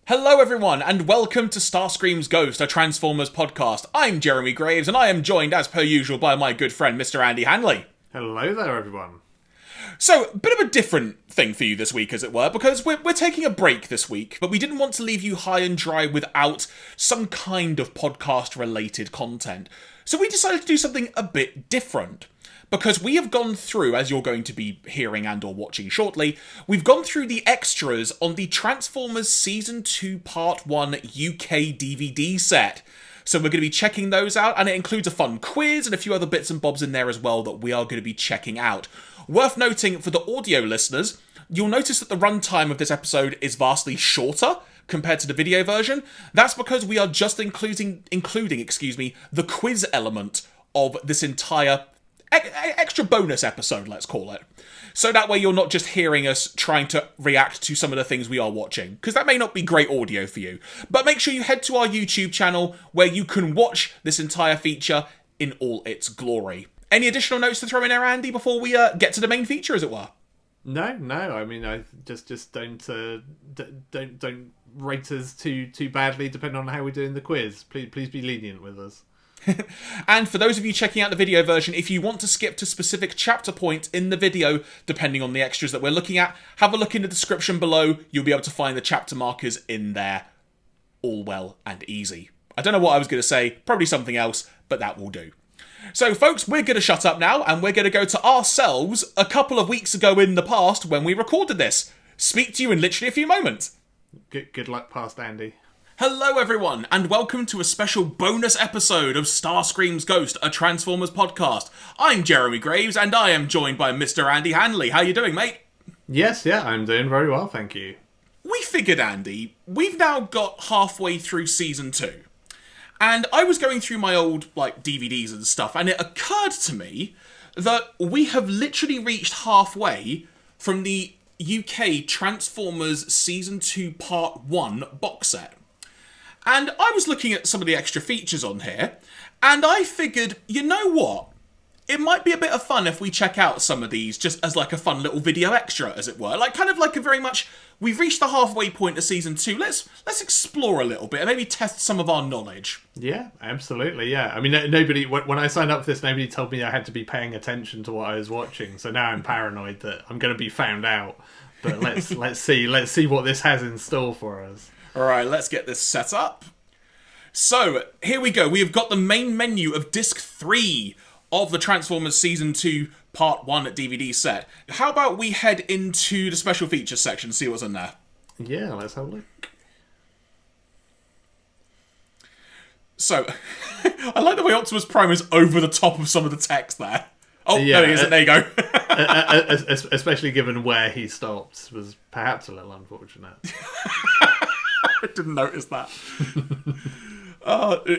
Hello everyone, and welcome to Starscream's Ghost, a Transformers podcast. I'm Jeremy Graves, and I am joined, as per usual, by my good friend, Mr. Andy Hanley. Hello there, everyone. So, a bit of a different thing for you this week, as it were, because we're taking a break this week, but we didn't want to leave you high and dry without some kind of podcast-related content. So we decided to do something a bit different. Because we have gone through, as you're going to be hearing and or watching shortly, we've gone through the extras on the Transformers Season 2 Part 1 UK DVD set. So we're going to be checking those out, and it includes a fun quiz and a few other bits and bobs in there as well that we are going to be checking out. Worth noting for the audio listeners, you'll notice that the runtime of this episode is vastly shorter compared to the video version. That's because we are just including the quiz element of this entire extra bonus episode, let's call it. So that way you're not just hearing us trying to react to some of the things we are watching, because that may not be great audio for you. But make sure you head to our YouTube channel where you can watch this entire feature in all its glory. Any additional notes to throw in there, Andy, before we get to the main feature, as it were? No. I mean, I just don't rate us too badly, depending on how we're doing the quiz. Please be lenient with us. And for those of you checking out the video version, if you want to skip to specific chapter points in the video, depending on the extras that we're looking at, have a look in the description below. You'll be able to find the chapter markers in there. All well and easy. I don't know what I was going to say, probably something else, but that will do. So folks, we're going to shut up now, and we're going to go to ourselves a couple of weeks ago in the past when we recorded this. Speak to you in literally a few moments. Good luck past Andy. Hello everyone, and welcome to a special bonus episode of Starscream's Ghost, a Transformers podcast. I'm Jeremy Graves, and I am joined by Mr. Andy Hanley. How you doing, mate? Yes, I'm doing very well, thank you. We figured, Andy, we've now got halfway through Season 2. And I was going through my old, DVDs and stuff, and it occurred to me that we have literally reached halfway from the UK Transformers Season 2 Part 1 box set. And I was looking at some of the extra features on here, and I figured, you know what? It might be a bit of fun if we check out some of these just as like a fun little video extra, as it were. Kind of like a very much, we've reached the halfway point of Season 2. Let's explore a little bit and maybe test some of our knowledge. Yeah, absolutely, yeah. I mean, nobody, when I signed up for this, nobody told me I had to be paying attention to what I was watching. So now I'm paranoid that I'm going to be found out. But let's see what this has in store for us. Alright, let's get this set up. So, here we go. We have got the main menu of Disc 3 of the Transformers Season 2 Part 1 DVD set. How about we head into the special features section and see what's in there? Yeah, let's have a look. So, I like the way Optimus Prime is over the top of some of the text there. Oh, yeah, there he is. There you go. Especially given where he stopped was perhaps a little unfortunate. I didn't notice that.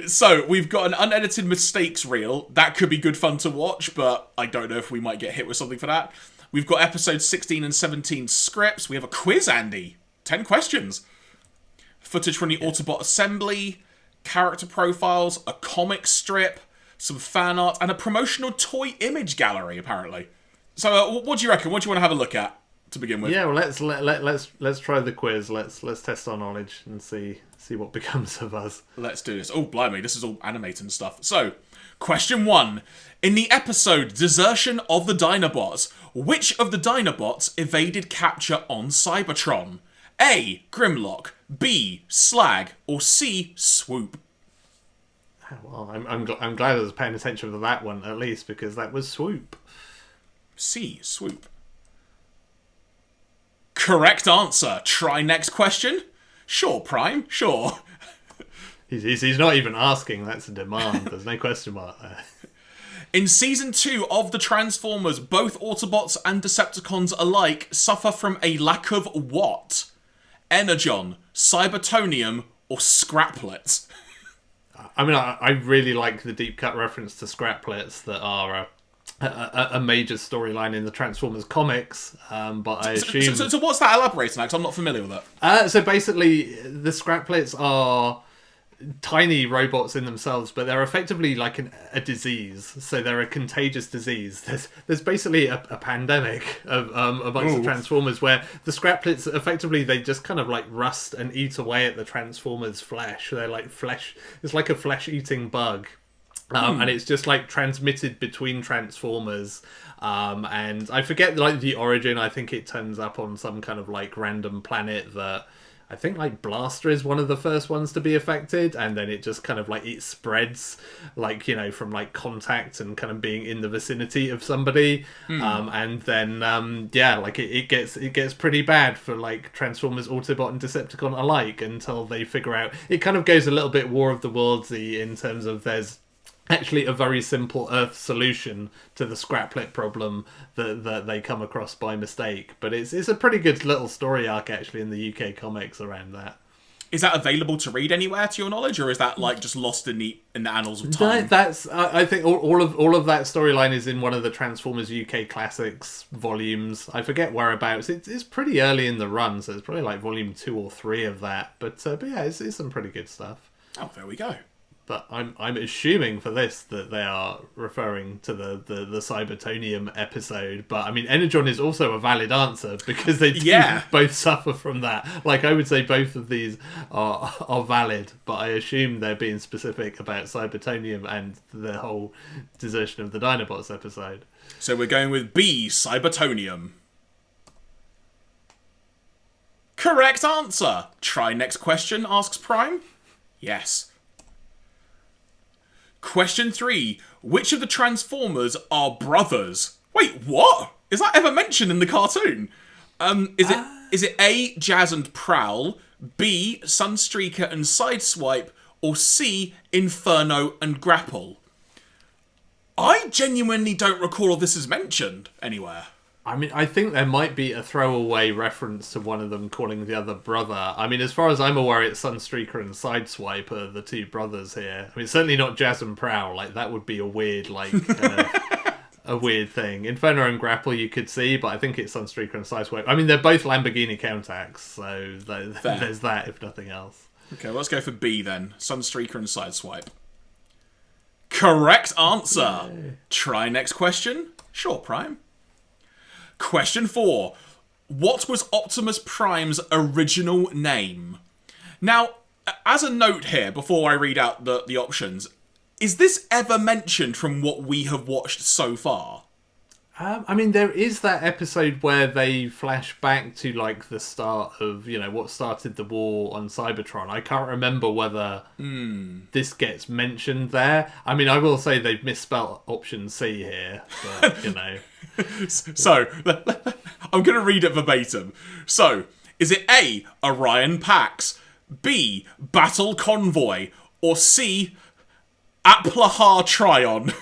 So, we've got an unedited mistakes reel. That could be good fun to watch, but I don't know if we might get hit with something for that. We've got episodes 16 and 17 scripts. We have a quiz, Andy. 10 questions. Footage from the Autobot assembly, character profiles, a comic strip, some fan art, and a promotional toy image gallery, apparently. So, what do you reckon? What do you want to have a look at to begin with? Yeah, well, let's try the quiz. Let's test our knowledge and see what becomes of us. Let's do this. Oh, blimey, this is all animated and stuff. So, question 1. In the episode Desertion of the Dinobots, which of the Dinobots evaded capture on Cybertron? A. Grimlock, B. Slag, or C. Swoop? Well, I'm glad I was paying attention to that one, at least, because that was Swoop. C. Swoop. Correct answer. Try next question. Sure, Prime, sure. He's not even asking, that's a demand. There's no question mark there. In Season 2 of the Transformers, both Autobots and Decepticons alike suffer from a lack of what? Energon, Cybertonium, or Scraplets? I mean, I really like the deep cut reference to Scraplets that are a major storyline in the Transformers comics, but I assume... So what's that elaborating on? Because I'm not familiar with it. So basically, the Scraplets are tiny robots in themselves, but they're effectively like a disease. So they're a contagious disease. There's basically a pandemic of amongst the Transformers where the scraplets effectively they just kind of like rust and eat away at the Transformers' flesh. They're like flesh. It's like a flesh-eating bug. And it's just like transmitted between Transformers, and I forget like the origin. I think it turns up on some kind of like random planet that I think like Blaster is one of the first ones to be affected, and then it just kind of like it spreads, like from like contact and kind of being in the vicinity of somebody, and then like it gets pretty bad for like Transformers, Autobot, and Decepticon alike until they figure out. It kind of goes a little bit War of the Worldsy in terms of there's actually a very simple Earth solution to the scraplet problem that they come across by mistake. But it's a pretty good little story arc actually in the UK comics around that. Is that available to read anywhere, to your knowledge, or is that like just lost in the annals of time? That's I think all of that storyline is in one of the Transformers UK Classics volumes. I forget whereabouts. It's pretty early in the run, so it's probably like volume 2 or 3 of that. But yeah, it's some pretty good stuff. Oh, there we go. But I'm assuming for this that they are referring to the Cybertonium episode. But I mean, Energon is also a valid answer because they do both suffer from that. Like I would say both of these are valid, but I assume they're being specific about Cybertonium and the whole desertion of the Dinobots episode. So we're going with B, Cybertonium. Correct answer. Try next question, asks Prime. Yes. Question 3. Which of the Transformers are brothers? Wait, what? Is that ever mentioned in the cartoon? Is it A, Jazz and Prowl, B, Sunstreaker and Sideswipe, or C, Inferno and Grapple? I genuinely don't recall if this is mentioned anywhere. I mean, I think there might be a throwaway reference to one of them calling the other brother. I mean, as far as I'm aware, it's Sunstreaker and Sideswipe are the two brothers here. I mean, certainly not Jazz and Prowl. Like, that would be a weird, like, a weird thing. Inferno and Grapple you could see, but I think it's Sunstreaker and Sideswipe. I mean, they're both Lamborghini Countax, so there's that, if nothing else. Okay, well, let's go for B then. Sunstreaker and Sideswipe. Correct answer. Yay. Try next question. Sure, Prime. Question 4. What was Optimus Prime's original name? Now, as a note here, before I read out the options, is this ever mentioned from what we have watched so far? I mean, there is that episode where they flash back to, like, the start of, what started the war on Cybertron. I can't remember whether this gets mentioned there. I mean, I will say they've misspelled option C here, but, So, I'm going to read it verbatim. So, is it A, Orion Pax, B, Battle Convoy, or C, Aplahar Tryon?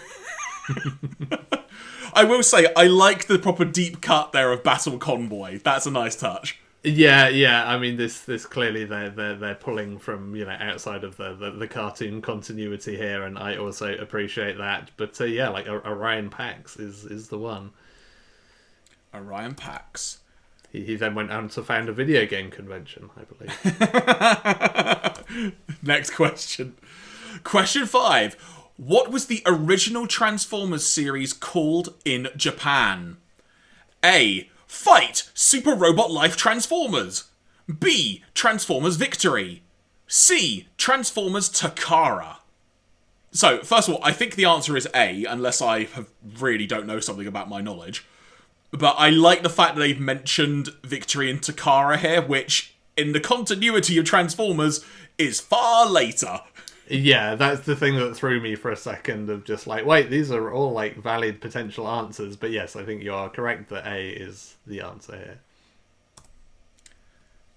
I will say, I like the proper deep cut there of Battle Convoy. That's a nice touch. Yeah. I mean, this clearly they're pulling from outside of the cartoon continuity here, and I also appreciate that. But yeah, like Orion Pax is the one. Orion Pax. He then went on to found a video game convention, I believe. Next question. Question 5. What was the original Transformers series called in Japan? A. Fight! Super Robot Life Transformers. B. Transformers Victory. C. Transformers Takara. So, first of all, I think the answer is A, unless I really don't know something about my knowledge. But I like the fact that they've mentioned Victory and Takara here, which, in the continuity of Transformers, is far later. Yeah, that's the thing that threw me for a second of just like, wait, these are all like valid potential answers. But yes, I think you are correct that A is the answer here.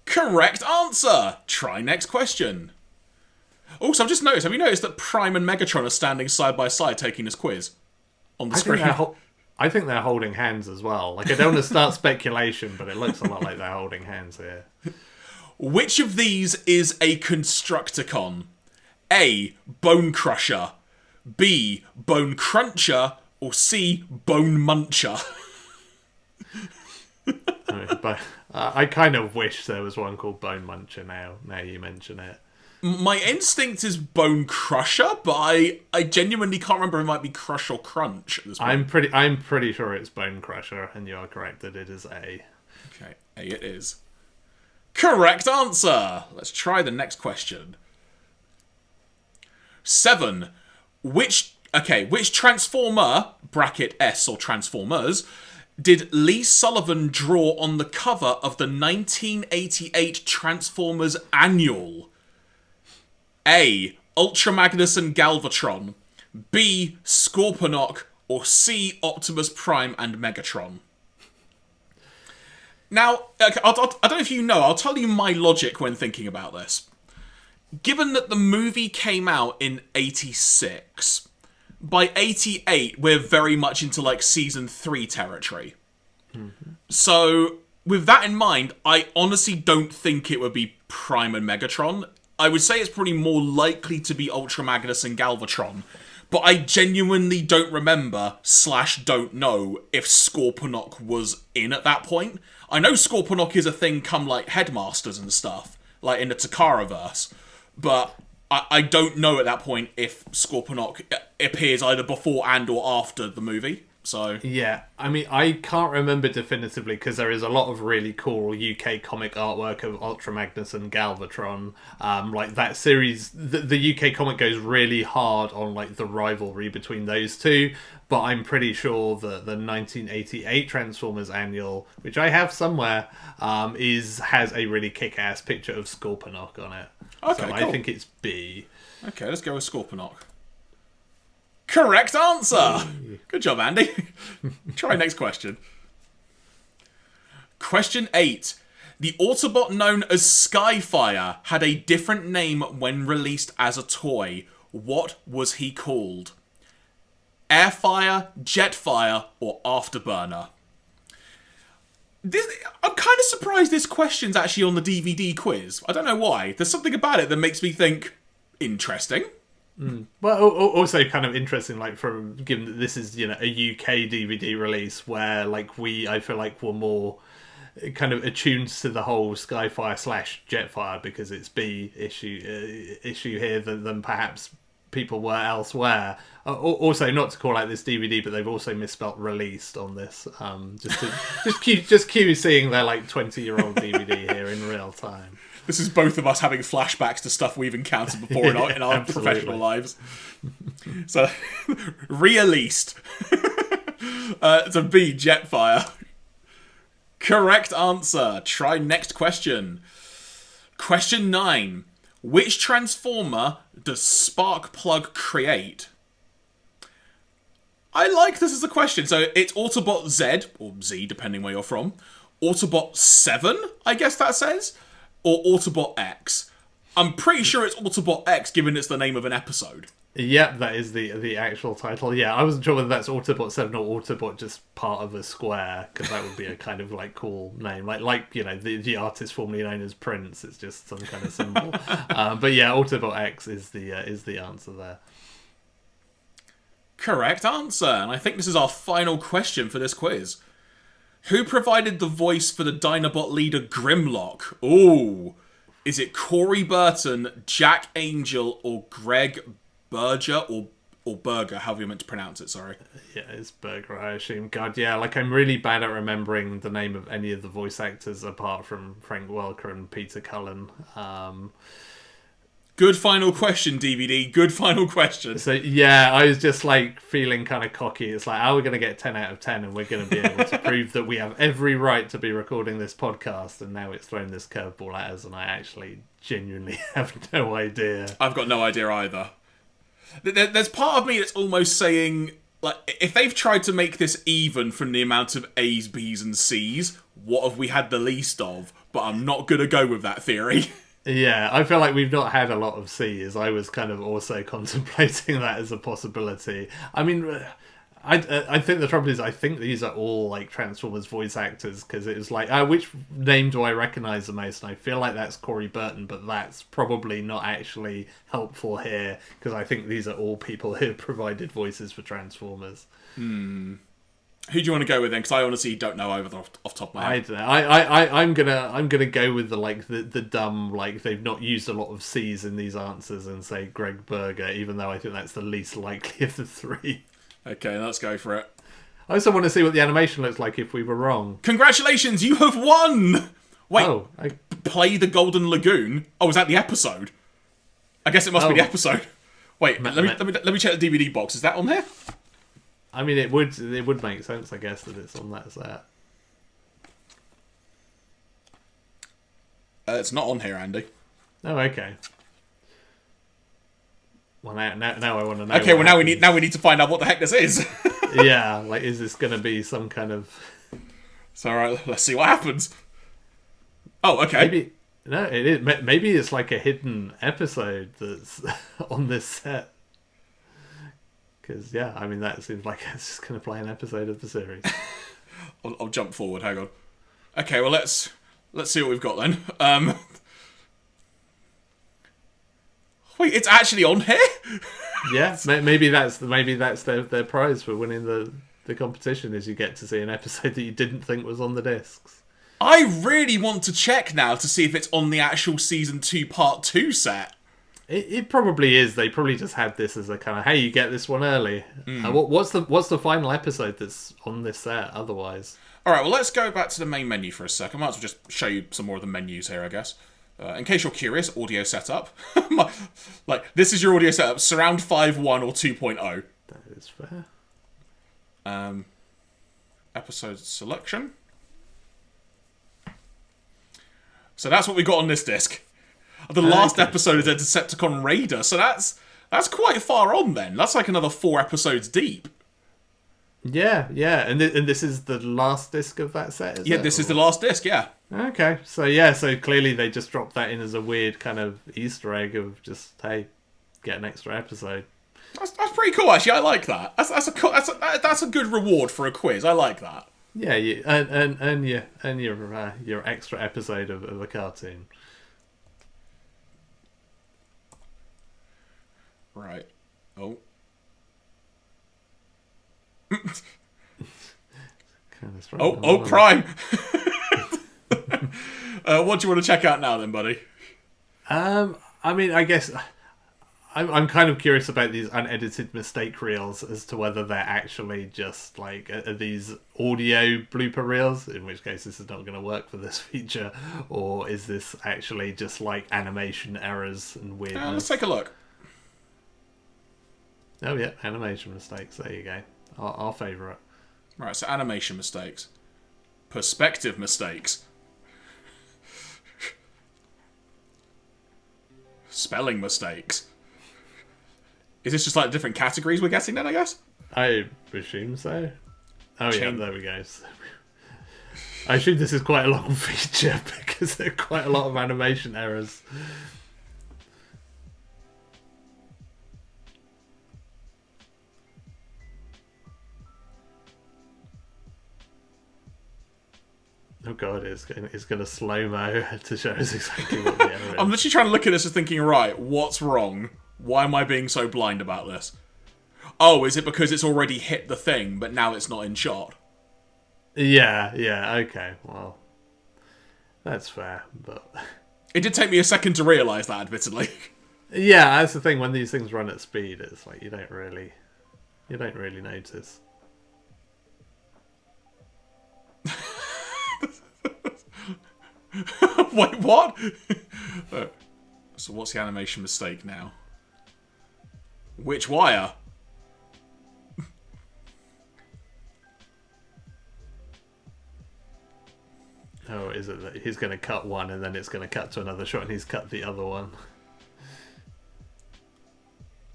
Correct answer! Try next question. Also, I've just noticed, have you noticed that Prime and Megatron are standing side by side taking this quiz on the screen? I think they're holding hands as well. Like, I don't want to start speculation, but it looks a lot like they're holding hands here. Which of these is a Constructicon? A. Bone Crusher. B. Bone Cruncher. Or C. Bone Muncher. I kind of wish there was one called Bone Muncher now you mention it. My instinct is Bone Crusher, but I genuinely can't remember if it might be Crush or Crunch at this point. I'm pretty sure it's Bone Crusher, and you are correct that it is A. Okay, A it is. Correct answer! Let's try the next question. 7. Which Transformer, bracket S or Transformers, did Lee Sullivan draw on the cover of the 1988 Transformers Annual? A. Ultra Magnus and Galvatron, B. Scorponok, or C. Optimus Prime and Megatron? Now, I don't know if you know, I'll tell you my logic when thinking about this. Given that the movie came out in 86, by 88, we're very much into, like, Season 3 territory. Mm-hmm. So, with that in mind, I honestly don't think it would be Prime and Megatron. I would say it's probably more likely to be Ultra Magnus and Galvatron. But I genuinely don't remember / don't know if Scorponok was in at that point. I know Scorponok is a thing come, like, Headmasters and stuff, like in the Takara-verse. But I don't know at that point if Scorponok appears either before and or after the movie. So yeah, I mean, I can't remember definitively because there is a lot of really cool UK comic artwork of Ultra Magnus and Galvatron. Like that series, the UK comic goes really hard on like the rivalry between those two. But I'm pretty sure that the 1988 Transformers Annual, which I have somewhere, has a really kick-ass picture of Scorponok on it. Okay, so cool. I think it's B. Okay, let's go with Scorponok. Correct answer! Good job, Andy. Try next question. Question 8. The Autobot known as Skyfire had a different name when released as a toy. What was he called? Airfire, Jetfire, or Afterburner? I'm kind of surprised this question's actually on the DVD quiz. I don't know why. There's something about it that makes me think, interesting. Well, also kind of interesting, like, from given that this is, you know, a UK DVD release where, like, I feel like we're more kind of attuned to the whole Skyfire / Jetfire because it's B issue here than perhaps people were elsewhere. Also, not to call out this DVD, but they've also misspelt released on this. Just cue seeing their like 20-year-old DVD here in real time. This is both of us having flashbacks to stuff we've encountered before in our professional lives. So, released. To be Jetfire. Correct answer. Try next question. Question 9. Which Transformer does Sparkplug create? I like this as a question. So it's Autobot Z, or Z depending where you're from. Autobot 7, I guess that says. Or Autobot X. I'm pretty sure it's Autobot X, given it's the name of an episode. Yep, that is the actual title. Yeah, I wasn't sure whether that's Autobot 7 or Autobot just part of a square, because that would be a kind of like cool name. Like you know, the artist formerly known as Prince. It's just some kind of symbol. But yeah, Autobot X is the answer there. Correct answer. And I think this is our final question for this quiz. Who provided the voice for the Dinobot leader Grimlock? Ooh. Is it Corey Burton, Jack Angel, or Greg Berger, or Berger, however you're meant to pronounce it, sorry. Yeah, it's Berger, I assume. God, yeah, like I'm really bad at remembering the name of any of the voice actors apart from Frank Welker and Peter Cullen. Good final question, DVD. Good final question. So, yeah, I was just, like, feeling kind of cocky. It's like, we're going to get 10 out of 10 and we're going to be able to prove that we have every right to be recording this podcast, and now it's thrown this curveball at us, and I actually genuinely have no idea. I've got no idea either. There's part of me that's almost saying, like, if they've tried to make this even from the amount of A's, B's, and C's, what have we had the least of? But I'm not going to go with that theory. Yeah, I feel like we've not had a lot of C's. I was kind of also contemplating that as a possibility. I mean, I think the trouble is I think these are all like Transformers voice actors, because it was like, which name do I recognise the most? And I feel like that's Corey Burton, but that's probably not actually helpful here, because I think these are all people who have provided voices for Transformers. Who do you want to go with then? Because I honestly don't know over the off the top of my I head. don't know. I'm gonna go with the dumb, like, they've not used a lot of C's in these answers, and say Greg Berger, even though I think that's the least likely of the three. Okay, let's go for it. I also want to see what the animation looks like if we were wrong. Congratulations, you have won! Wait, Oh, Play the Golden Lagoon? Oh, is that the episode? I guess it must be the episode. Wait, let me check the DVD box. Is that on there? I mean, it would make sense, I guess, that it's on that set. It's not on here, Andy. Oh, okay. Well, now I want to know. Okay, well now we need to find out what the heck this is. Yeah, like, is this going to be some kind of? So, alright, let's see what happens. Oh, okay. Maybe no, it is. Maybe it's like a hidden episode that's on this set. Because I mean, that seems like it's just going to play an episode of the series. I'll jump forward. Hang on. Okay, well let's see what we've got then. Wait, it's actually on here? Yeah, maybe that's their prize for winning the competition, is you get to see an episode that you didn't think was on the discs. I really want to check now to see if it's on the actual season 2 part 2 set. It probably is. They probably just had this as a kind of, hey, you get this one early. What's the final episode that's on this set otherwise? All right, well, let's go back to the main menu for a sec. I might as well just show you some more of the menus here, I guess. In case you're curious, audio setup. Like, this is your audio setup. Surround 5.1 or 2.0. That is fair. Episode selection. So that's what we got on this disc. The last episode is a Decepticon Raider, so that's quite far on then. That's like another 4 episodes deep. Yeah, and this is the last disc of that set, is it? This is the last disc, yeah. Okay, so clearly they just dropped that in as a weird kind of Easter egg of just, hey, get an extra episode. That's pretty cool, actually. I like that. That's a good reward for a quiz. I like that. Yeah, and your extra episode of a cartoon. Right. Oh. Prime. What do you want to check out now, then, buddy? I mean, I guess I'm kind of curious about these unedited mistake reels as to whether they're actually just like are these audio blooper reels, in which case this is not going to work for this feature, or is this actually just like animation errors and weirdness? Let's take a look. Oh yeah, animation mistakes. There you go. Our favourite. Right, so animation mistakes. Perspective mistakes. Spelling mistakes. Is this just like different categories we're getting then, I guess? I presume so. Oh yeah, there we go. I assume this is quite a long feature because there are quite a lot of animation errors. Oh god, it's going to slow-mo to show us exactly what the error is. I'm literally trying to look at this and thinking, right, what's wrong? Why am I being so blind about this? Oh, is it because it's already hit the thing, but now it's not in shot? Yeah, okay, well, that's fair, but... It did take me a second to realise that, admittedly. Yeah, that's the thing, when these things run at speed, it's like, you don't really notice. Wait, what? So what's the animation mistake now? Which wire? Oh, is it that he's going to cut one and then it's going to cut to another shot and he's cut the other one?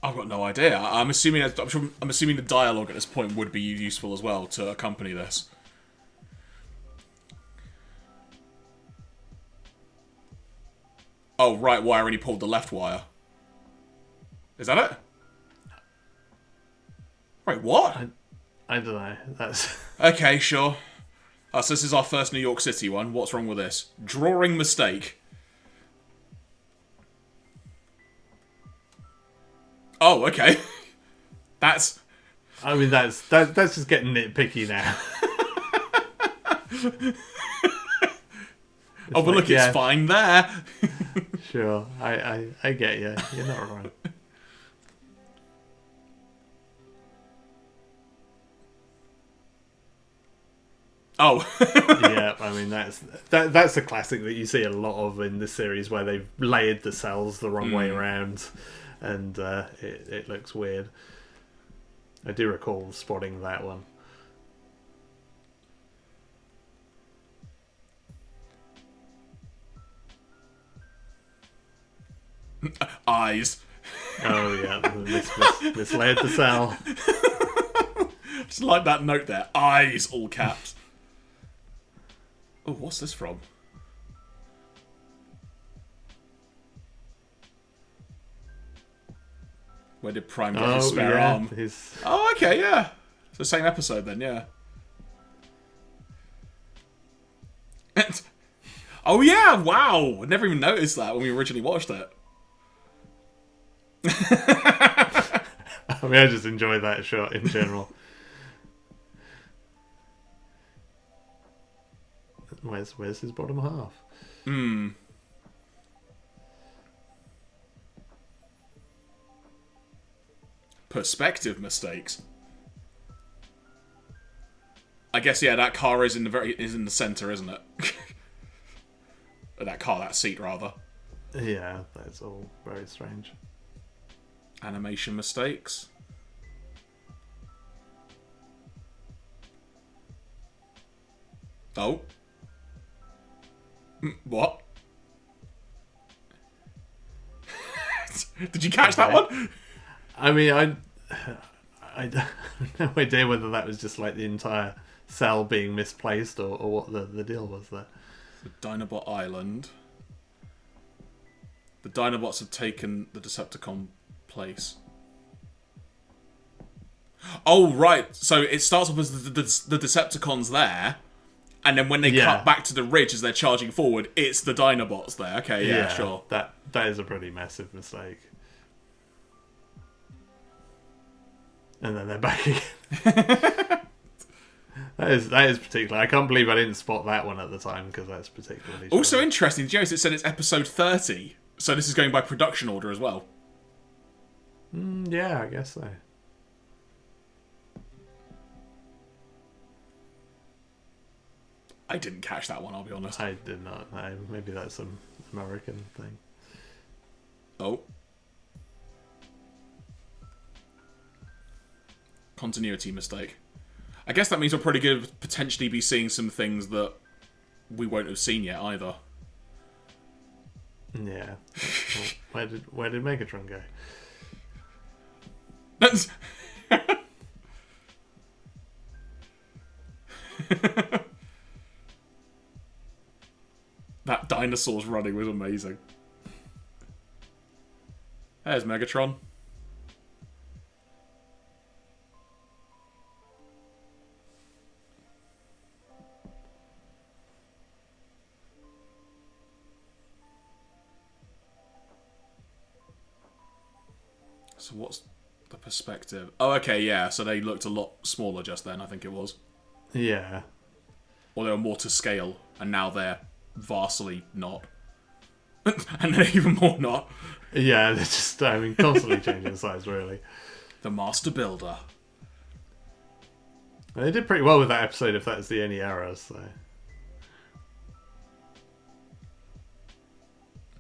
I've got no idea. I'm assuming the dialogue at this point would be useful as well to accompany this. Oh, right wire, and he pulled the left wire. Is that it? Wait, what? I don't know. That's okay, sure. So this is our first New York City one. What's wrong with this? Drawing mistake. Oh, okay. That's I mean, that's just getting nitpicky now. Oh, but look, it's fine there. Sure, I get you. You're not wrong. Oh. Yeah, I mean that's a classic that you see a lot of in this series where they've layered the cells the wrong way around, and it looks weird. I do recall spotting that one. Eyes. Oh yeah, mislaid the cell. Just like that note there. Eyes, all caps. Oh, what's this from? Where did Prime get his spare arm? Oh, okay, yeah. It's the same episode then, yeah. Oh yeah, wow. I never even noticed that when we originally watched it. I mean, I just enjoy that shot in general. Where's his bottom half? Perspective mistakes. I guess yeah, that car is in the center, isn't it? That seat rather. Yeah, that's all very strange. Animation mistakes. Oh. What? Did you catch that one? I mean, I have no idea whether that was just like the entire cell being misplaced or what the deal was there. The Dinobot Island. The Dinobots have taken the Decepticon place. Oh, right. So it starts off as the Decepticons there, and then when they cut back to the ridge as they're charging forward, it's the Dinobots there. Okay, yeah, sure. That is a pretty massive mistake. And then they're back again. That is particular. I can't believe I didn't spot that one at the time because that's particularly. Also interesting, Joe. It said it's episode 30, so this is going by production order as well. Yeah, I guess so. I didn't catch that one, I'll be honest. I did not. Maybe that's some American thing. Oh. Continuity mistake. I guess that means we're pretty good to potentially be seeing some things that we won't have seen yet either. Yeah. Well, where did Megatron go? That dinosaur's running was amazing. There's Megatron. So what's the perspective? Oh, okay, yeah. So they looked a lot smaller just then, I think it was. Yeah. Or they were more to scale, and now they're vastly not. And they're even more not. Yeah, they're just, constantly changing size, really. The Master Builder. They did pretty well with that episode, if that's the only error, so...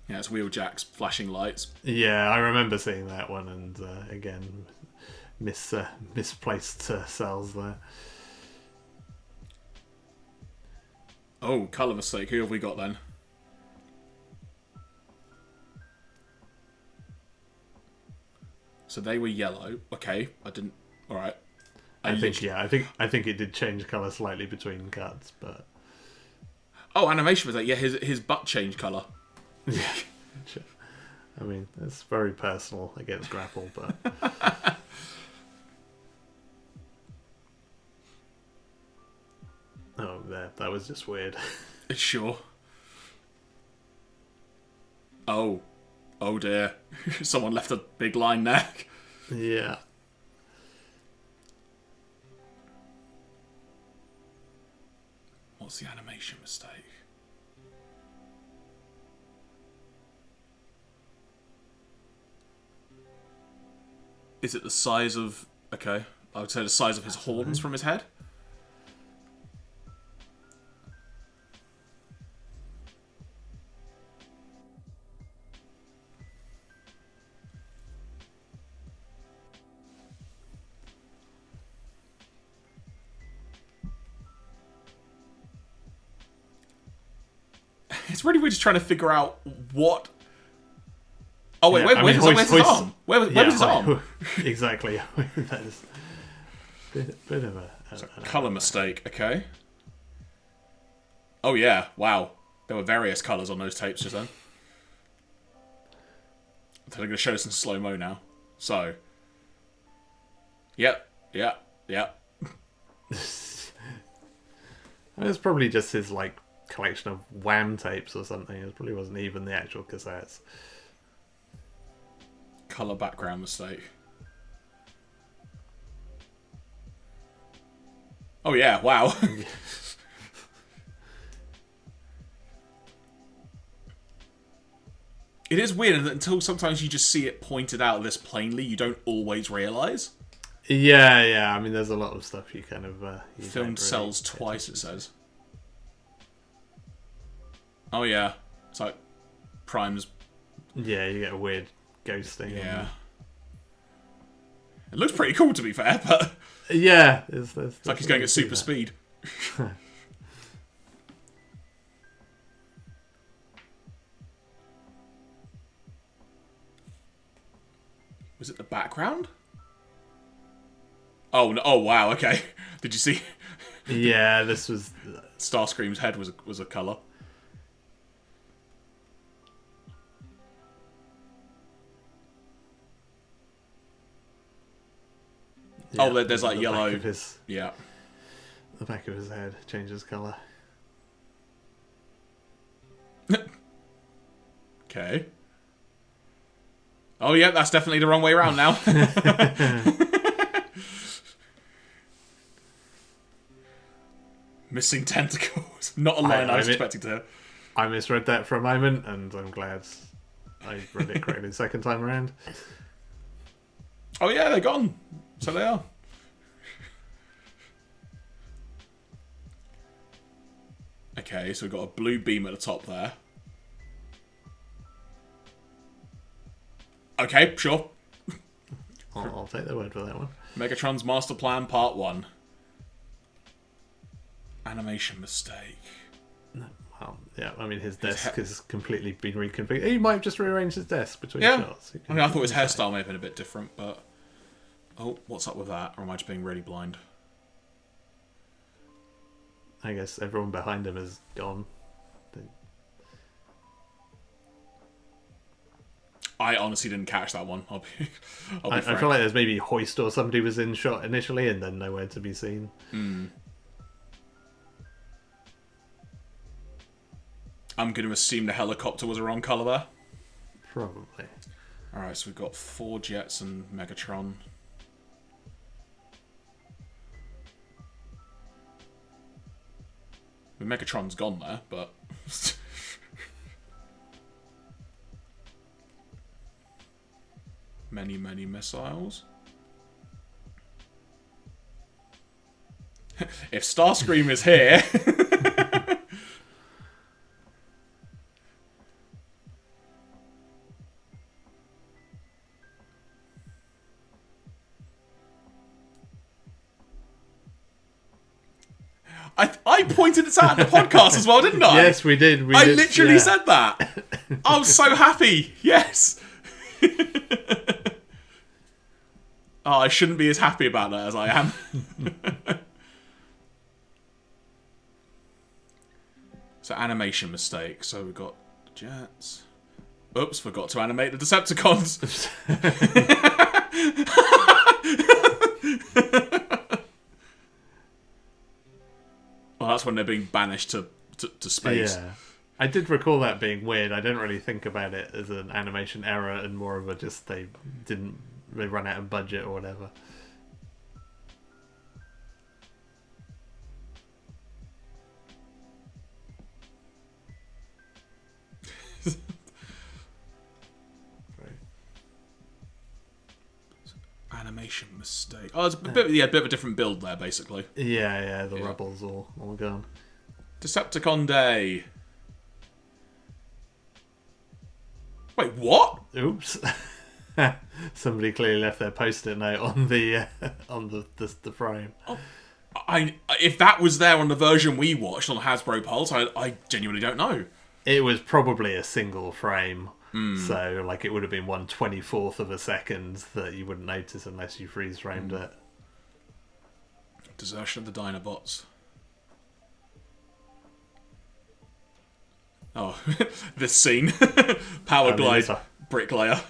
Yeah, it's Wheeljack's flashing lights. Yeah, I remember seeing that one, and again, misplaced cells there. Oh, colour mistake. Who have we got then? So they were yellow. Okay, I didn't. All right. I think it did change colour slightly between cuts, but. Oh, animation was that? Yeah, his butt changed colour. Yeah, I mean, it's very personal against Grapple, but... Oh, that was just weird. Sure. Oh dear. Someone left a big line there. Yeah. What's the animation mistake? Is it the size of... Okay. I would say the size of his horns from his head. It's really weird just trying to figure out what... Oh, wait, where's his arm? Where's his arm? Exactly. That is a bit of a colour mistake, okay. Oh, yeah, wow. There were various colours on those tapes just then. They're going to show us in slow-mo now. So. Yep. It's probably just his, like, collection of Wham tapes or something. It probably wasn't even the actual cassettes. Colour background mistake. Oh yeah, wow. It is weird that until sometimes you just see it pointed out this plainly, you don't always realise. Yeah. I mean, there's a lot of stuff you kind of... Filmed sells twice, it says. Oh yeah. It's like Prime's... Yeah, you get a weird ghosting. Yeah. It looks pretty cool, to be fair, but... Yeah. It's like he's going at super speed. Was it the background? Oh, no, oh wow, okay. Did you see? Yeah, this was... Starscream's head was a colour. Yeah, oh, there's like yellow. Yeah. The back of his head changes colour. Okay. Oh, yeah, that's definitely the wrong way around now. Missing tentacles. Not a line I was expecting to hear. I misread that for a moment, and I'm glad I read it correctly the second time around. Oh, yeah, they're gone. So they are. Okay, so we've got a blue beam at the top there. Okay, sure. I'll take their word for that one. Megatron's Master Plan Part 1. Animation mistake. Well, yeah, I mean, his desk has completely been reconfigured. He might have just rearranged his desk between shots. I mean, I thought his hairstyle may have been a bit different, but... Oh, what's up with that? Or am I just being really blind? I guess everyone behind him is gone. I honestly didn't catch that one. I'll be I feel like there's maybe Hoist or somebody was in shot initially and then nowhere to be seen. I'm going to assume the helicopter was a wrong colour there. Probably. Alright, so we've got 4 jets and Megatron. I mean, Megatron's gone there, but... many missiles. If Starscream is here... I pointed this out in the podcast as well, didn't I? Yes, we did. I literally said that. I was so happy. Yes. Oh, I shouldn't be as happy about that as I am. So animation mistake. So we've got jets. Oops, forgot to animate the Decepticons. Well, that's when they're being banished to space. Yeah. I did recall that being weird. I didn't really think about it as an animation error and more of a just they run out of budget or whatever. Animation mistake. Oh, it's a bit of a different build there, basically. Yeah, the rubble's all gone. Decepticon Day. Wait, what? Oops. Somebody clearly left their post-it note on the frame. Oh, if that was there on the version we watched on Hasbro Pulse, I genuinely don't know. It was probably a single frame. So, like, it would have been 1/24th of a second that you wouldn't notice unless you freeze-framed it. Desertion of the Dinobots. Oh, this scene. Power Glide, Bricklayer.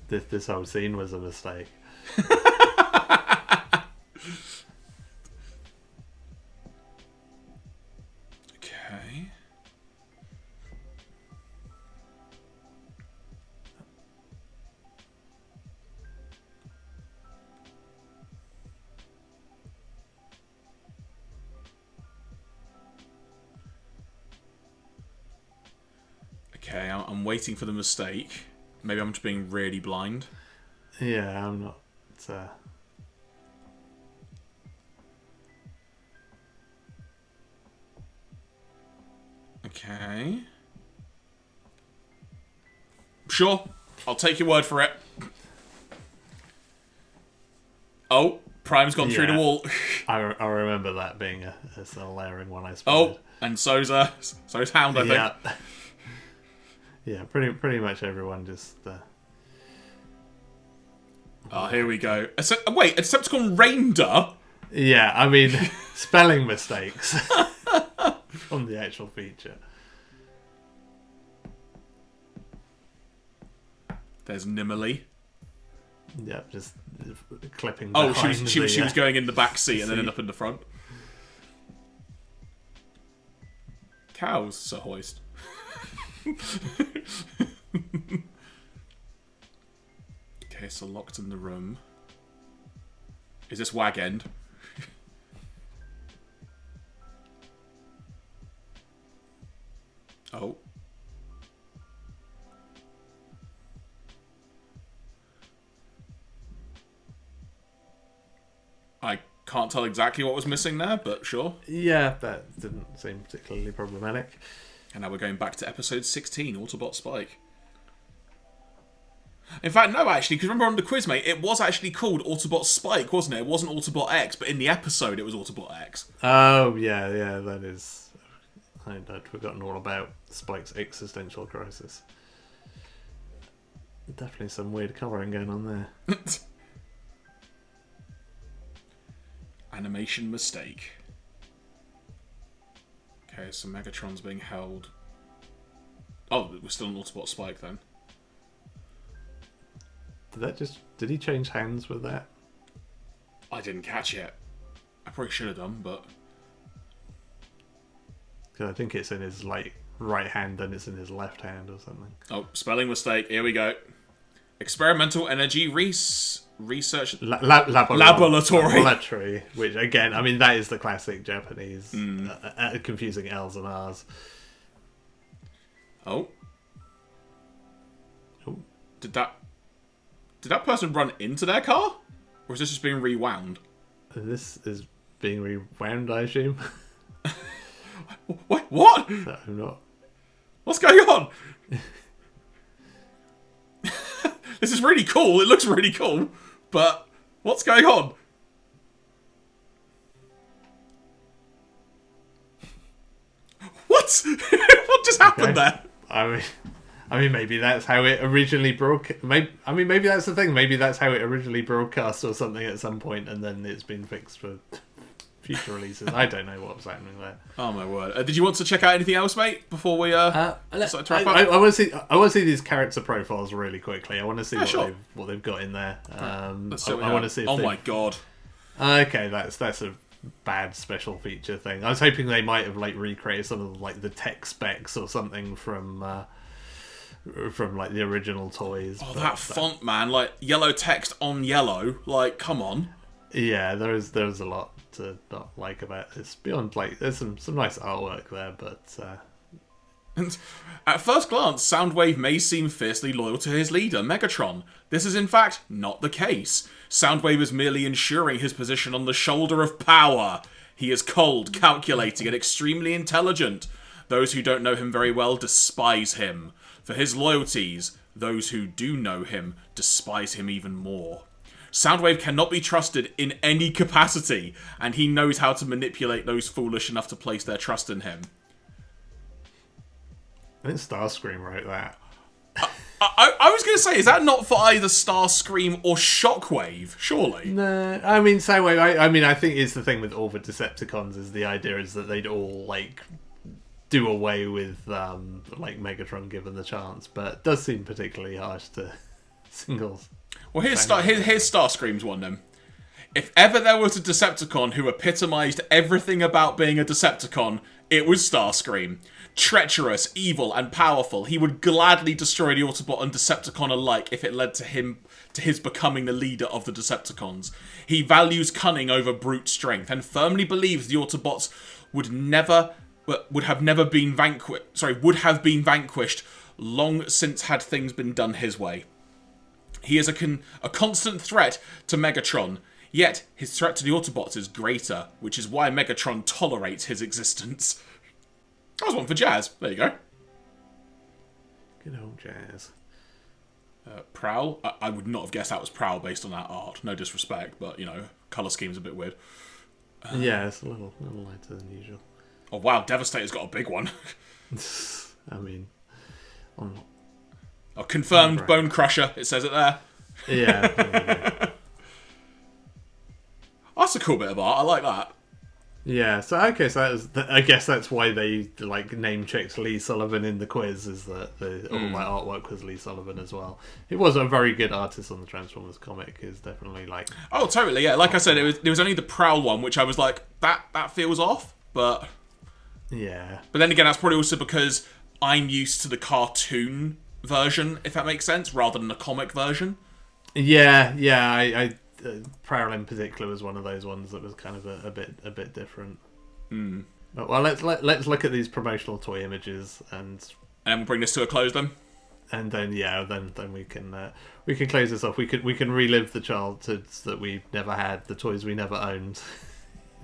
This whole scene was a mistake. Okay. Okay, I'm waiting for the mistake. Maybe I'm just being really blind. Yeah, I'm not... Okay. Sure. I'll take your word for it. Oh, Prime's gone through the wall. I remember that being a layering one I spotted. Oh, and so's Hound, I think. Yeah, pretty much everyone just... Oh, here we go. Wait, a Decepticon Reindeer? Yeah, I mean, spelling mistakes from the actual feature. There's Nimmerly. Yep, just clipping Oh, behind she was going in the back seat and then seat. up in the front. Cows, Sir Hoist. Okay, so locked in the room. Is this Wag End? Oh. I can't tell exactly what was missing there, but sure. Yeah, that didn't seem particularly problematic. And now we're going back to episode 16, Autobot Spike. In fact, no, actually, because remember on the quiz, mate, it was actually called Autobot Spike, wasn't it? It wasn't Autobot X, but in the episode it was Autobot X. Oh, yeah, that is... I'd forgotten all about Spike's existential crisis. Definitely some weird colouring going on there. Animation mistake. Okay, so Megatron's being held... Oh, we're still on Autobot Spike then. Did he change hands with that? I didn't catch it. I probably should have done, but... Because I think it's in his right hand and it's in his left hand or something. Oh, spelling mistake. Here we go. Experimental Energy Research... Laboratory. Which, again, I mean, that is the classic Japanese confusing L's and R's. Oh. Did that person run into their car? Or is this just being rewound? This is being rewound, I assume. What? I'm not... What's going on? This is really cool. It looks really cool. But what's going on? What? What just happened there? I mean, maybe that's how it originally broadcast. Maybe that's the thing. Maybe that's how it originally broadcast or something at some point, and then it's been fixed for future releases. I don't know what was happening there. Oh my word! Did you want to check out anything else, mate? Before we start to wrap up? I want to see these character profiles really quickly. I want to see what they've got in there. I want to see. If oh my god! Okay, that's a bad special feature thing. I was hoping they might have recreated some of the tech specs or something from the original toys. Oh, that font, man! Yellow text on yellow. Come on. Yeah, there's a lot to not like about this. Beyond there's some nice artwork there, but And at first glance, Soundwave may seem fiercely loyal to his leader, Megatron. This is in fact not the case. Soundwave is merely ensuring his position on the shoulder of power. He is cold, calculating, and extremely intelligent. Those who don't know him very well despise him. For his loyalties, those who do know him despise him even more. Soundwave cannot be trusted in any capacity, and he knows how to manipulate those foolish enough to place their trust in him. I think Starscream wrote that. I was going to say, is that not for either Starscream or Shockwave? Surely. No, I mean, Soundwave. I think it's the thing with all the Decepticons is the idea is that they'd all like do away with like Megatron given the chance, but it does seem particularly harsh to singles. Well, here's Starscream's one then. If ever there was a Decepticon who epitomised everything about being a Decepticon, it was Starscream. Treacherous, evil, and powerful, he would gladly destroy the Autobot and Decepticon alike if it led to his becoming the leader of the Decepticons. He values cunning over brute strength and firmly believes the Autobots would have been vanquished long since had things been done his way. He is a constant threat to Megatron, yet his threat to the Autobots is greater, which is why Megatron tolerates his existence. That was one for Jazz. There you go. Good old Jazz. Prowl? I would not have guessed that was Prowl based on that art. No disrespect, but, colour scheme's a bit weird. Yeah, it's a little lighter than usual. Oh, wow, Devastator's got a big one. I mean... confirmed Bone Crusher, it says it there. Yeah. That's a cool bit of art, I like that. Yeah, so I guess that's why they like name checked Lee Sullivan in the quiz, is that all my artwork was Lee Sullivan as well. He was a very good artist on the Transformers comic. Is definitely like oh totally yeah. Like I said, it was only the Prowl one which I was like that feels off, but yeah. But then again, that's probably also because I'm used to the cartoon version, if that makes sense, rather than the comic version. Yeah. I Prowl in particular was one of those ones that was kind of a bit different. But, well, let's look at these promotional toy images and we'll bring this to a close then. And then then we can close this off. We can relive the childhoods that we never had, the toys we never owned.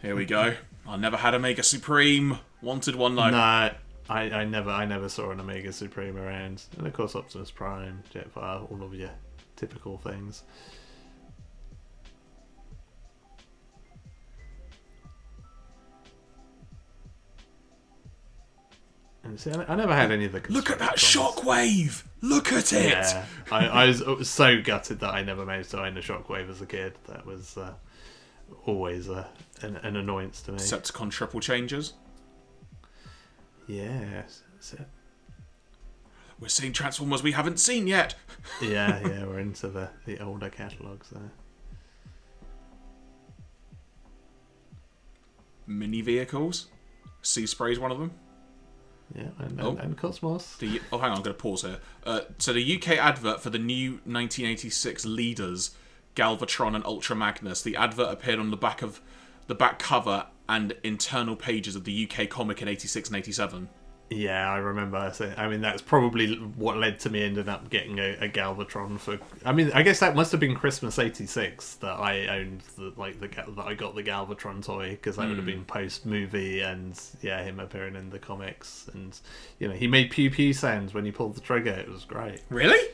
Here we go. I never had Omega Supreme. Wanted one though. No, I never saw an Omega Supreme around, and of course Optimus Prime, Jetfire, all of your typical things. And see, I never had any of the. Look at that Shockwave! Look at it! Yeah, I was so gutted that I never managed to own a Shockwave as a kid. That was always an annoyance to me. Decepticon triple changes. Yes. We're seeing Transformers we haven't seen yet. yeah, we're into the older catalogues there. Mini vehicles. Sea Spray's one of them. Yeah, and Cosmos. Hang on, I'm going to pause here. So the UK advert for the new 1986 Leaders, Galvatron and Ultra Magnus, the advert appeared on the back cover and internal pages of the UK comic in 86 and 87. Yeah, I remember. I mean, that's probably what led to me ending up getting a Galvatron for. I mean, I guess that must have been Christmas '86 that I owned that I got the Galvatron toy, because that would have been post movie, and yeah, him appearing in the comics, and he made pew pew sounds when he pulled the trigger. It was great. Really?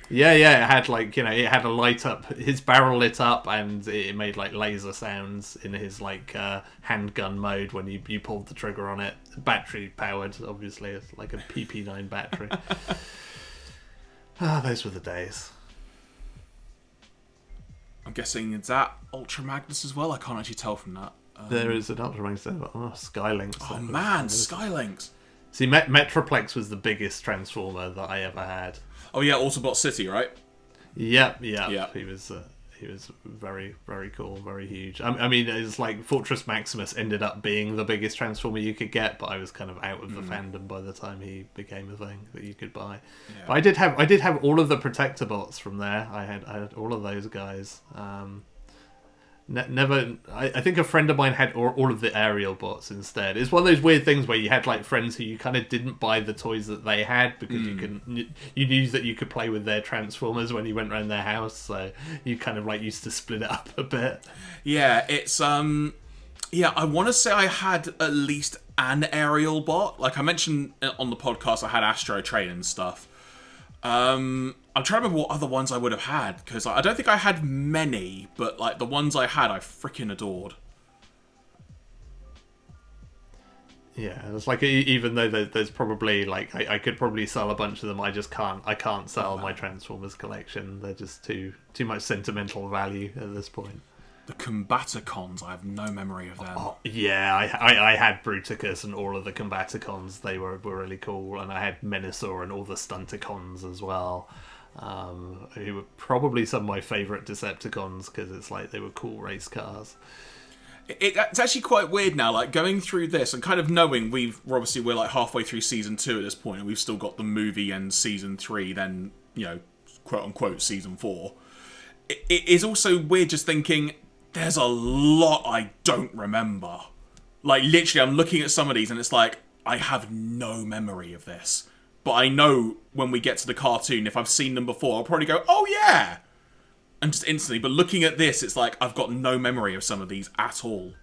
Yeah, it had it had a light up, his barrel lit up, and it made like laser sounds in his handgun mode when you pulled the trigger on it. Battery powered, obviously. It's like a PP9 battery. Those were the days. I'm guessing it's that Ultra Magnus as well. I can't actually tell from that. There is an Ultra Magnus there, but Skylynx. Oh man, Skylynx. See, Metroplex was the biggest Transformer that I ever had. Oh yeah, Autobot City, right? Yep. He was very, very cool, very huge. I mean, it's like Fortress Maximus ended up being the biggest Transformer you could get, but I was kind of out of the fandom by the time he became a thing that you could buy. Yeah. But I did have all of the Protector bots from there. I had all of those guys. Never. I think a friend of mine had all of the aerial bots instead. It's one of those weird things where you had like friends who you kind of didn't buy the toys that they had because you knew that you could play with their Transformers when you went around their house, so you kind of like used to split it up a bit. Yeah, it's yeah, I want to say I had at least an aerial bot. Like I mentioned on the podcast, I had Astro Train and stuff. I'm trying to remember what other ones I would have had, because I don't think I had many, but like the ones I had, I freaking adored. Yeah, it's like even though there's probably like I could probably sell a bunch of them, I can't sell my Transformers collection. They're just too much sentimental value at this point. The Combaticons, I have no memory of them. Oh, yeah, I had Bruticus and all of the Combaticons. They were really cool, and I had Menasor and all the Stunticons as well. Who were probably some of my favourite Decepticons because it's like they were cool race cars. It's actually quite weird now, like going through this and kind of knowing we're like halfway through season 2 at this point, and we've still got the movie and season 3, then quote unquote season 4. It is also weird just thinking there's a lot I don't remember. Like literally, I'm looking at some of these and it's like I have no memory of this. But I know when we get to the cartoon, if I've seen them before, I'll probably go, oh yeah! And just instantly. But looking at this, it's like I've got no memory of some of these at all.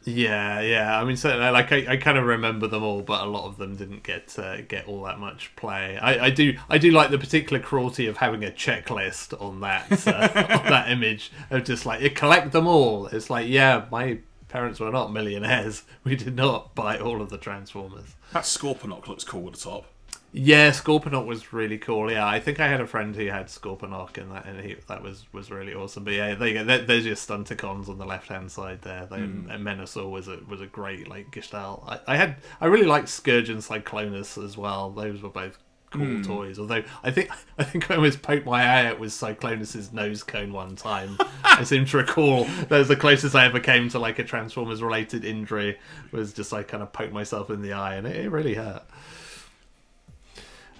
Yeah. I mean, so like I kind of remember them all, but a lot of them didn't get all that much play. I do like the particular cruelty of having a checklist on that on that image of just like collect them all. It's like, yeah, my parents were not millionaires. We did not buy all of the Transformers. That Scorponok looks cool at the top. Yeah, Scorponok was really cool. Yeah, I think I had a friend who had Scorponok, and that was really awesome. But yeah, there you go. There's your Stunticons on the left hand side there. And Menasor was a great like gestalt. I really liked Scourge and Cyclonus as well. Those were both cool toys. Although I think I almost poked my eye out with Cyclonus's nose cone one time. I seem to recall that was the closest I ever came to like a Transformers related injury. Was just like kind of poke myself in the eye, and it really hurt.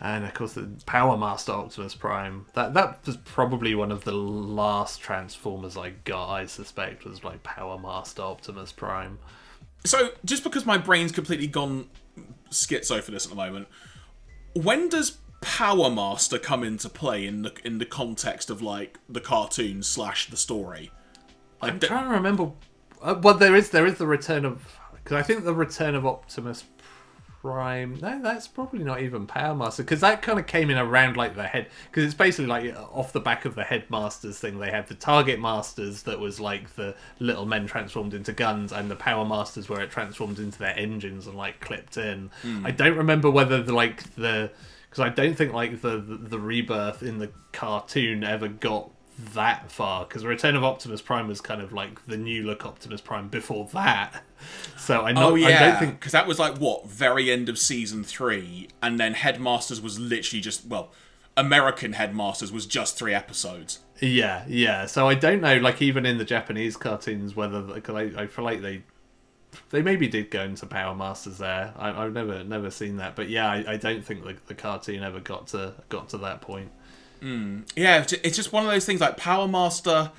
And of course, the Power Master Optimus Prime. That was probably one of the last Transformers I got. I suspect was like Power Master Optimus Prime. So, just because my brain's completely gone schizo for this at the moment, when does Power Master come into play in the context of like the cartoon / the story? Like, I'm trying to remember. Well, there is the return of, because I think the return of Optimus Prime. No, that's probably not even Power Master, because that kind of came in around like the head, because it's basically like off the back of the Headmasters thing. They had the Target Masters that was like the little men transformed into guns, and the Power Masters where it transformed into their engines and like clipped in. I don't remember whether because I don't think like the rebirth in the cartoon ever got that far, because Return of Optimus Prime was kind of like the new look Optimus Prime before that. So I don't think, because that was like what, very end of season 3, and then Headmasters was literally just, well, American Headmasters was just 3 episodes. Yeah. So I don't know, like even in the Japanese cartoons, whether, because I feel like they maybe did go into Power Masters there. I've never seen that, but yeah, I don't think the cartoon ever got to that point. Yeah, it's just one of those things like Power Master.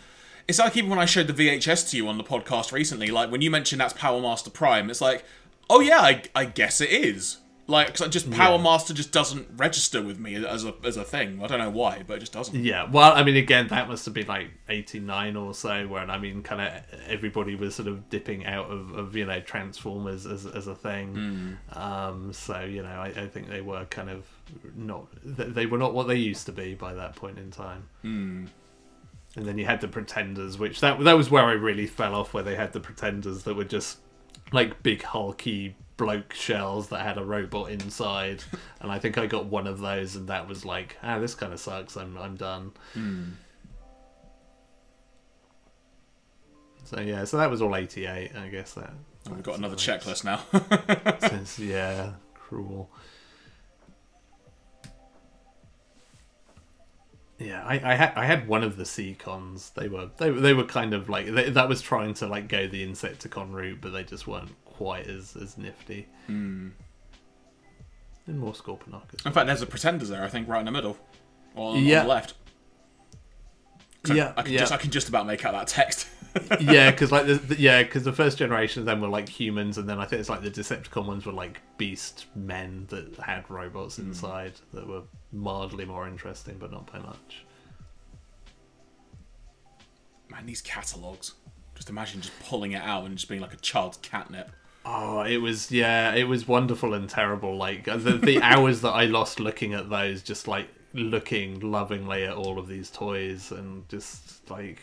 It's like even when I showed the VHS to you on the podcast recently, like when you mentioned that's Power Master Prime, it's like, oh yeah, I guess it is. Like, cause just Power Master just doesn't register with me as a thing. I don't know why, but it just doesn't. Yeah, well, I mean, again, that must have been like 89 or so, when I mean, kind of everybody was sort of dipping out of Transformers as a thing. So I think they were kind of they were not what they used to be by that point in time. And then you had the Pretenders, which that was where I really fell off, where they had the Pretenders that were just like big hulky bloke shells that had a robot inside. And I think I got one of those, and that was like, this kind of sucks, I'm done. So yeah, so that was all 88, I guess. We've got another checklist now. Yeah, cruel. Yeah, I had one of the Seacons. They were kind of like that was trying to like go the Insecticon route, but they just weren't quite as nifty. And more Scorponok. In fact, there's a Pretenders there, I think, right in the middle, or on the left. I can just about make out that text. Yeah, because like because the first generation of them were like humans, and then I think it's like the Decepticon ones were like beast men that had robots inside that were mildly more interesting, but not by much. Man, these catalogues. Just imagine just pulling it out and just being like a child's catnip. Oh, it was wonderful and terrible. Like the hours that I lost looking at those, just like looking lovingly at all of these toys, and just like,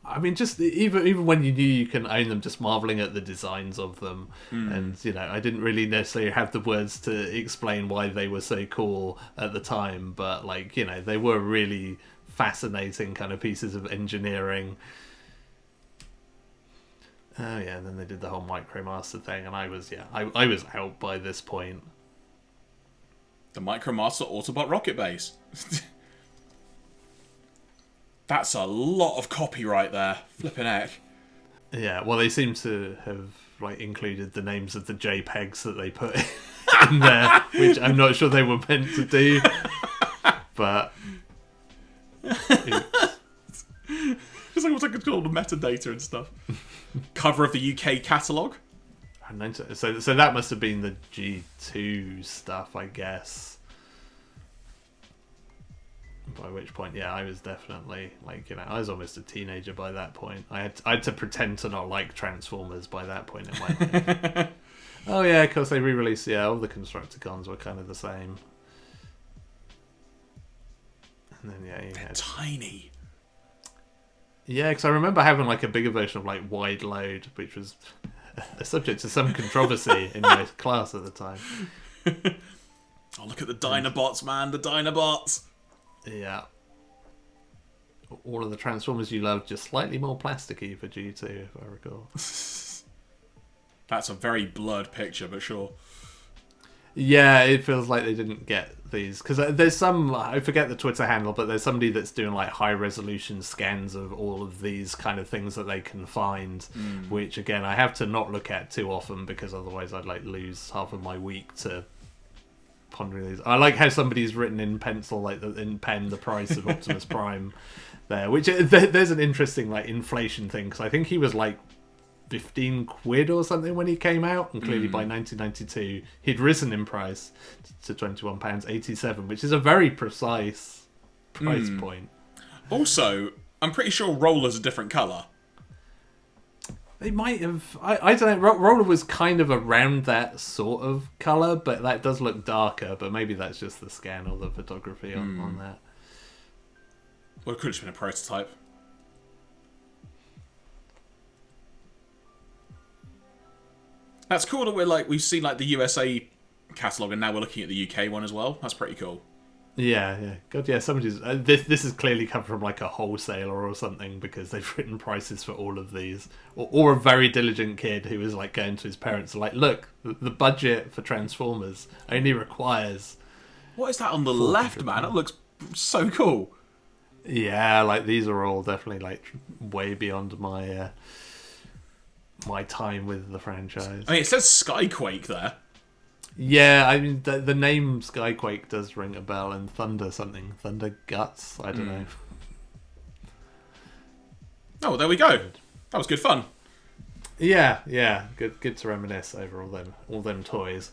I mean, just even when you knew you can own them, just marveling at the designs of them. And I didn't really necessarily have the words to explain why they were so cool at the time, but like they were really fascinating kind of pieces of engineering. Oh yeah, and then they did the whole MicroMaster thing, and I was out by this point. The MicroMaster Autobot rocket base. That's a lot of copyright there. Flipping heck. Yeah, well, they seem to have like included the names of the JPEGs that they put in there, which I'm not sure they were meant to do. But It's like what's like called the metadata and stuff. Cover of the UK catalogue. So that must have been the G2 stuff, I guess. By which point, yeah, I was definitely like, I was almost a teenager by that point. I had to pretend to not like Transformers by that point in my life. Oh yeah, of course they re-released. Yeah, all the Constructicons were kind of the same. And then They're tiny. Yeah, because I remember having like a bigger version of like Wide Load, which was a subject to some controversy in my class at the time. Oh, look at the Dinobots, man! The Dinobots. Yeah. All of the Transformers you love, just slightly more plasticky for G2, if I recall. That's a very blurred picture, but sure. Yeah, it feels like they didn't get these, because there's some, I forget the Twitter handle, but there's somebody that's doing like high resolution scans of all of these kind of things that they can find, which again I have to not look at too often, because otherwise I'd like lose half of my week to pondering these. I like how somebody's written in pencil, like in pen, the price of Optimus Prime there, which there's an interesting like inflation thing, because I think he was like 15 quid or something when he came out, and clearly by 1992 he'd risen in price to £21.87, which is a very precise price point. Also, I'm pretty sure Roller's a different colour. They might have, I don't know, Roller was kind of around that sort of colour, but that does look darker, but maybe that's just the scan or the photography on that. Well, it could have just been a prototype. That's cool that we've seen like the USA catalogue, and now we're looking at the UK one as well. That's pretty cool. Yeah. God, yeah. Somebody's this has clearly come from like a wholesaler or something, because they've written prices for all of these, or a very diligent kid who is like going to his parents and like, look, the budget for Transformers only requires. What is that on the left, man? That looks so cool. Yeah, like these are all definitely like way beyond my my time with the franchise. I mean, it says Skyquake there. Yeah, I mean, the name Skyquake does ring a bell, and Thunder Guts, I don't know. Oh, there we go. That was good fun. Yeah, good to reminisce over all them toys.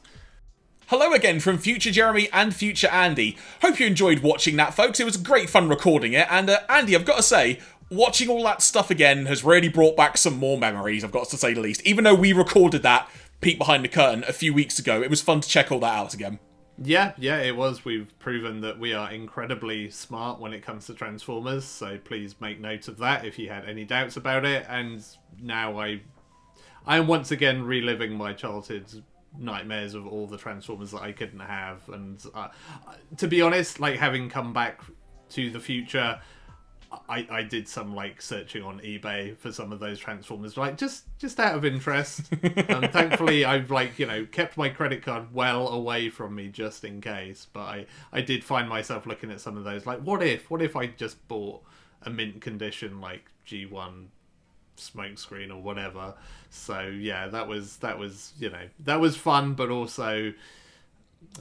Hello again from Future Jeremy and Future Andy. Hope you enjoyed watching that, folks. It was great fun recording it, and Andy, I've got to say, watching all that stuff again has really brought back some more memories, I've got to say the least. Even though we recorded that peek behind the curtain a few weeks ago, it was fun to check all that out again. Yeah, it was. We've proven that we are incredibly smart when it comes to Transformers, so please make note of that if you had any doubts about it. And now I am once again reliving my childhood nightmares of all the Transformers that I couldn't have. And to be honest, like, having come back to the future, I did some like searching on eBay for some of those Transformers, like just out of interest. And thankfully I've kept my credit card well away from me just in case. But I did find myself looking at some of those, like, what if I just bought a mint condition like G1 smokescreen or whatever. So yeah, that was fun, but also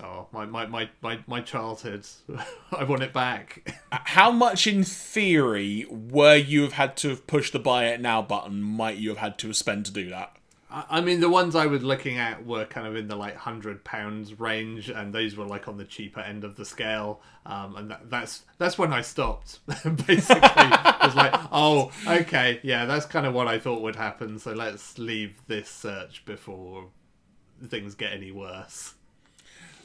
Oh, my childhood. I want it back. How much, in theory, were you have had to have pushed the buy it now button might you have had to have spent to do that? I mean, the ones I was looking at were kind of in the like £100 range, and those were like on the cheaper end of the scale. And that's when I stopped. Basically, it was like, oh, okay, yeah, that's kind of what I thought would happen. So let's leave this search before things get any worse.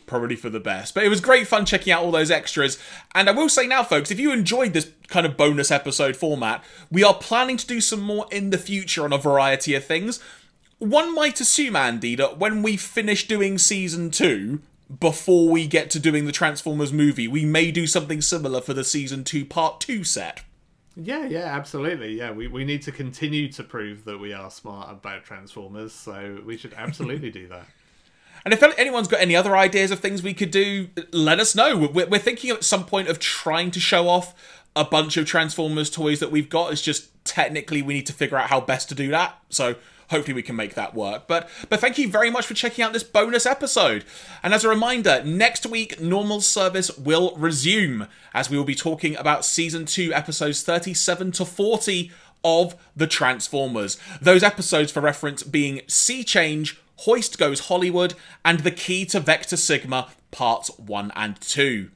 Probably for the best. But it was great fun checking out all those extras. And I will say now, folks, if you enjoyed this kind of bonus episode format, we are planning to do some more in the future on a variety of things. One might assume, Andy, that when we finish doing Season 2, before we get to doing the Transformers movie, we may do something similar for the Season 2 Part 2 set. Yeah, absolutely. Yeah, we need to continue to prove that we are smart about Transformers, so we should absolutely do that. And if anyone's got any other ideas of things we could do, let us know. We're thinking at some point of trying to show off a bunch of Transformers toys that we've got. It's just technically we need to figure out how best to do that. So hopefully we can make that work. But thank you very much for checking out this bonus episode. And as a reminder, next week, normal service will resume, as we will be talking about Season 2, episodes 37 to 40 of The Transformers. Those episodes, for reference, being Sea Change, Hoist Goes Hollywood, and The Key to Vector Sigma, Parts 1 and 2.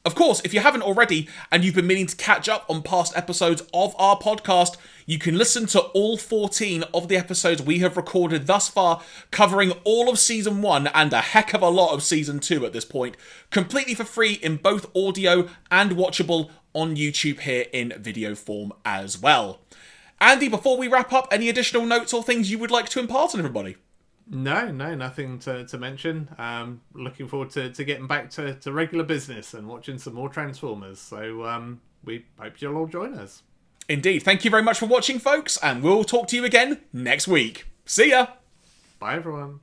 Of course, if you haven't already, and you've been meaning to catch up on past episodes of our podcast, you can listen to all 14 of the episodes we have recorded thus far, covering all of Season 1 and a heck of a lot of Season 2 at this point, completely for free in both audio and watchable on YouTube here in video form as well. Andy, before we wrap up, any additional notes or things you would like to impart on everybody? No, nothing to mention. Looking forward to getting back to regular business and watching some more Transformers. So we hope you'll all join us. Indeed. Thank you very much for watching, folks, and we'll talk to you again next week. See ya! Bye, everyone.